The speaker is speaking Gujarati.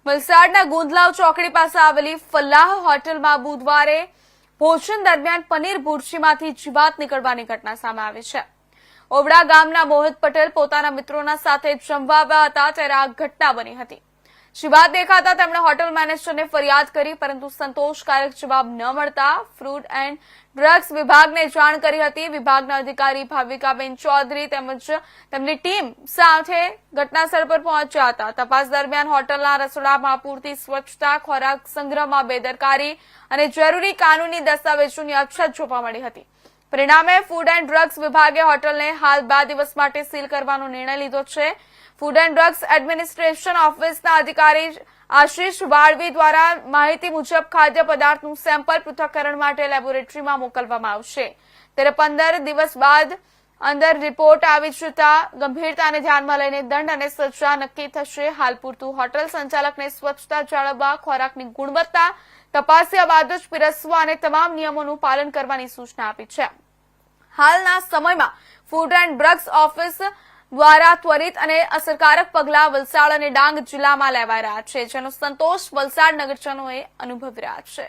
વલસાડના ગુંદલાવ ચોકડી પાસે આવેલી ફલાહ હોટલમાં બુધવારે ભોજન દરમિયાન પનીર ભુરજીમાંથી જીવાત નીકળવાની ઘટના સામે આવી છે। ઓવડા ગામના મોહિત પટેલ પોતાના મિત્રોના સાથે જમવા આવ્યા હતા ત્યારે આ ઘટના બની હતી। જીવાત દેખાતા તેમણે હોટલ મેનેજરને ફરિયાદ કરી, પરંતુ સંતોષકારક જવાબ ન મળતા ફૂડ એન્ડ ડ્રગ્સ વિભાગને જાણ કરી હતી। વિભાગના અધિકારી ભાવિકાબેન ચૌધરી તેમજ તેમની ટીમ સાથે ઘટનાસ્થળ પર પહોંચ્યા હતા। તપાસ દરમિયાન હોટલના રસોડામાં પૂરતી સ્વચ્છતા, ખોરાક સંગ્રહમાં બેદરકારી અને જરૂરી કાનૂની દસ્તાવેજોની અછત જોવા મળી હતી। પરિણામે ફૂડ એન્ડ ડ્રગ્સ વિભાગે હોટલને હાલ 2 દિવસ માટે સીલ કરવાનો નિર્ણય લીધો છે। ફૂડ એન્ડ ડ્રગ્સ એડમિનિસ્ટ્રેશન ઓફિસના અધિકારી આશીષ વાળવી દ્વારા માહિતી મુજબ ખાદ્ય પદાર્થનું સેમ્પલ પૃથ્થકરણ માટે લેબોરેટરીમાં મોકલવામાં આવશે। ત્યારે 15 દિવસ બાદ અંદર રિપોર્ટ આવી જતા ગંભીરતાને ધ્યાનમાં લઈને દંડ અને સજા નક્કી થશે। હાલ પૂરતું હોટલ સંચાલકને સ્વચ્છતા જાળવવા, ખોરાકની ગુણવત્તા તપાસ્યા બાદ જ પીરસવા અને તમામ નિયમોનું પાલન કરવાની સૂચના આપી છે। હાલના સમયમાં ફૂડ એન્ડ ડ્રગ્સ ઓફિસ દ્વારા ત્વરિત અને અસરકારક પગલાં વલસાડ અને ડાંગ જિલ્લામાં લેવાઈ રહ્યા છે, જેનો સંતોષ વલસાડ નગરજનોએ અનુભવી રહ્યા છે।